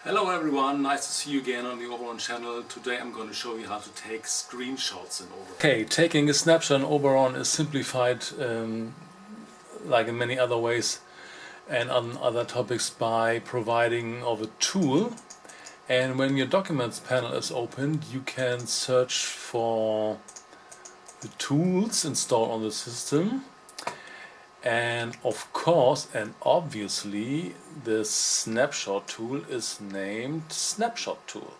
Hello everyone, nice to see you again on the Oberon channel. Today I'm going to show you how to take screenshots in Oberon. Okay, taking a snapshot in Oberon is simplified like in many other ways and on other topics by providing of a tool. And when your documents panel is opened, you can search for the tools installed on the system. And of course and obviously the snapshot tool is named snapshot tool.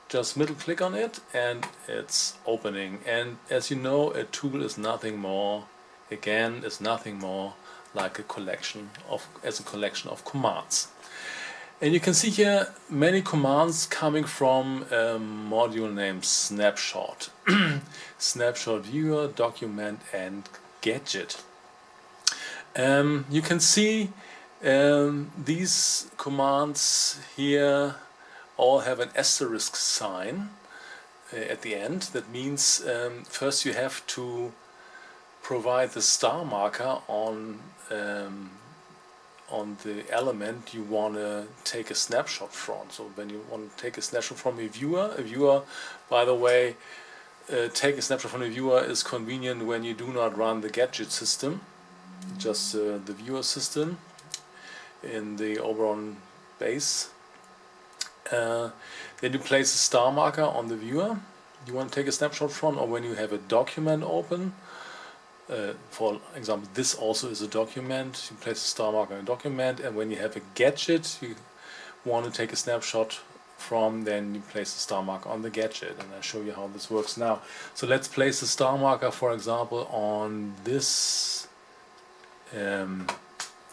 Just middle click on it and it's opening. And as you know, a tool is nothing more, again, is nothing more like a collection of commands. And you can see here many commands coming from a module named snapshot. Snapshot viewer, document and gadget. You can see these commands here all have an asterisk sign at the end. That means first you have to provide the star marker on the element you want to take a snapshot from. So when you want to take a snapshot from a viewer, by the way, take a snapshot from a viewer is convenient when you do not run the gadget system. Just the viewer system in the Oberon base. Then you place a star marker on the viewer you want to take a snapshot from, or when you have a document open. For example, this also is a document. You place a star marker on a document, and when you have a gadget you want to take a snapshot from, then you place a star marker on the gadget, and I'll show you how this works now. So let's place a star marker, for example, on this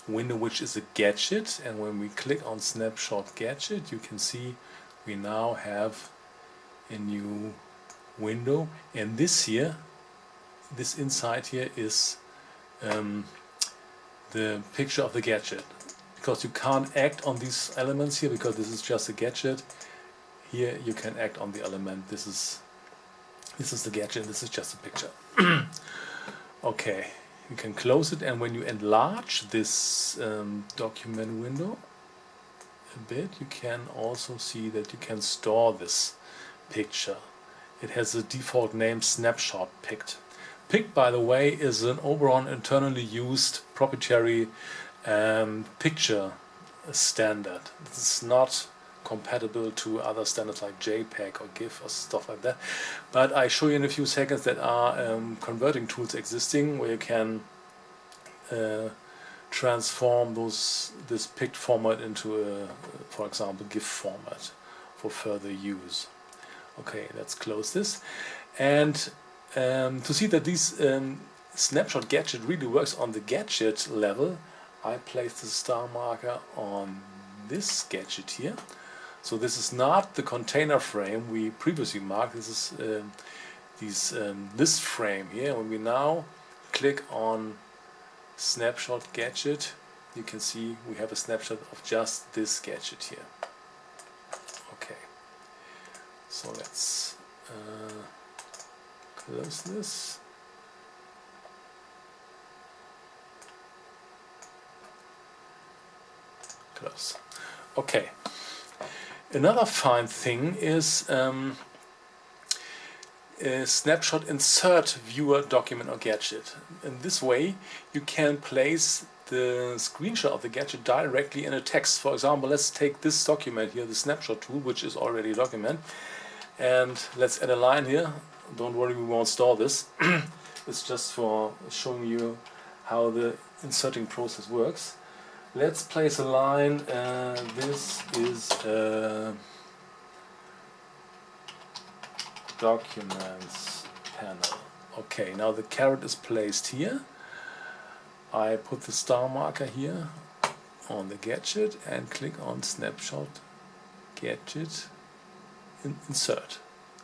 window, which is a gadget, and when we click on snapshot gadget you can see we now have a new window, and this inside here is the picture of the gadget, because you can't act on these elements here because this is just a gadget. Here you can act on the element. This is the gadget, this is just a picture. Okay. You can close it, and when you enlarge this document window a bit, you can also see that you can store this picture. It has a default name snapshot picked. Picked, by the way, is an Oberon internally used proprietary picture standard. This is not compatible to other standards like JPEG or GIF or stuff like that, but I show you in a few seconds that are converting tools existing where you can transform this picked format into a, for example, GIF format for further use. Okay, let's close this, and to see that this snapshot gadget really works on the gadget level, I place the star marker on this gadget here. So this is not the container frame we previously marked. This is this frame here. When we now click on snapshot gadget, you can see we have a snapshot of just this gadget here. Okay, so let's close this. Close. Okay. Another fine thing is a snapshot insert viewer document or gadget. In this way you can place the screenshot of the gadget directly in a text. For example, let's take this document here, the snapshot tool, which is already a document, and let's add a line here. Don't worry, we won't store this. It's just for showing you how the inserting process works. Let's place a line. This is a documents panel. Okay, now the caret is placed here. I put the star marker here on the gadget and click on snapshot gadget insert.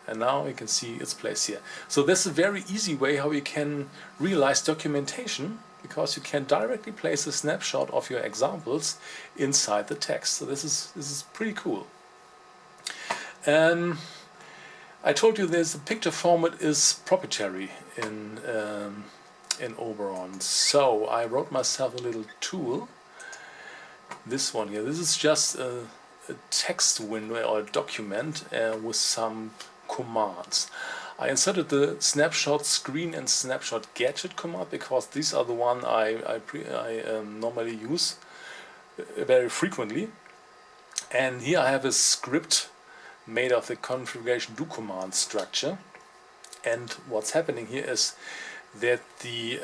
And now you can see it's placed here. So this is a very easy way how you can realize documentation, because you can directly place a snapshot of your examples inside the text. So this is pretty cool. I told you the picture format is proprietary in Oberon. So I wrote myself a little tool. This one here. This is just a a text window or a document with some commands. I inserted the snapshot screen and snapshot gadget command because these are the one I normally use very frequently. And here I have a script made of the configuration do command structure. And what's happening here is that the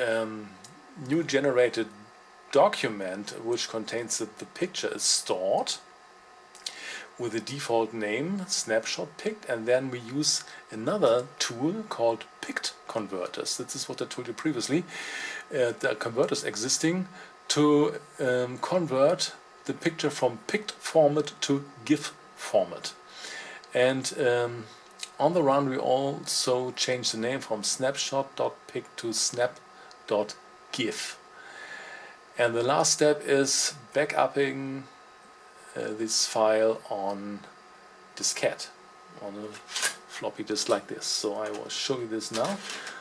new generated document which contains the picture is stored with the default name snapshot picked, and then we use another tool called picked converters. This is what I told you previously. The converters existing to convert the picture from picked format to GIF format. And on the run we also change the name from snapshot.pick to snap.gif. And the last step is backupping this file on diskette, on a floppy disk like this. So I will show you this now.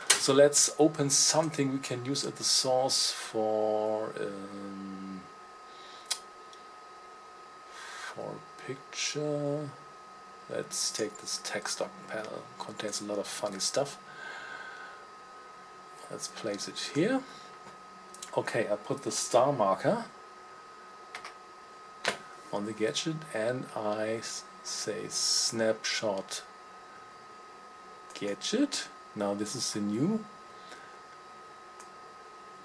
So let's open something we can use at the source for picture. Let's take this text doc panel. Contains a lot of funny stuff. Let's place it here. Okay, I put the star marker on the gadget and I say snapshot gadget. Now this is the new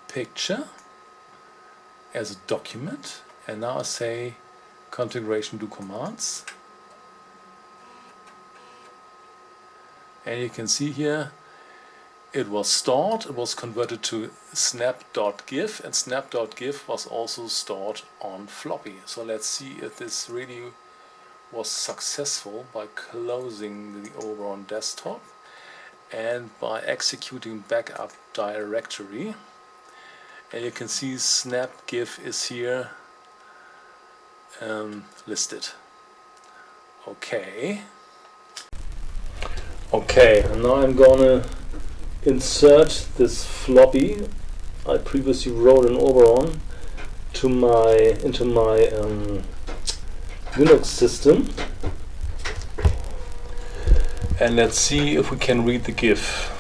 picture as a document, and now I say configuration do commands, and you can see here it was stored, it was converted to snap.gif, and snap.gif was also stored on floppy. So let's see if this really was successful by closing the Oberon desktop and by executing backup directory. And you can see snap.gif is here listed. Okay, and now I'm gonna insert this floppy I previously wrote in Oberon into my Linux system, and let's see if we can read the GIF.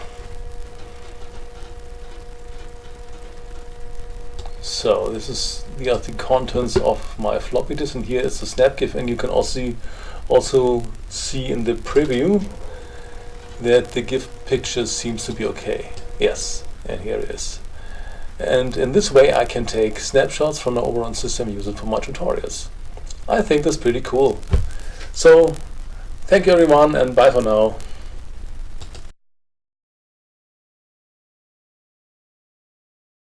So this is the contents of my floppy disk, and here is the snap GIF, and you can also see in the preview that the GIF picture seems to be okay. Yes, and here it is. And in this way I can take snapshots from the Oberon system and use it for my tutorials. I think that's pretty cool. So thank you everyone, and bye for now.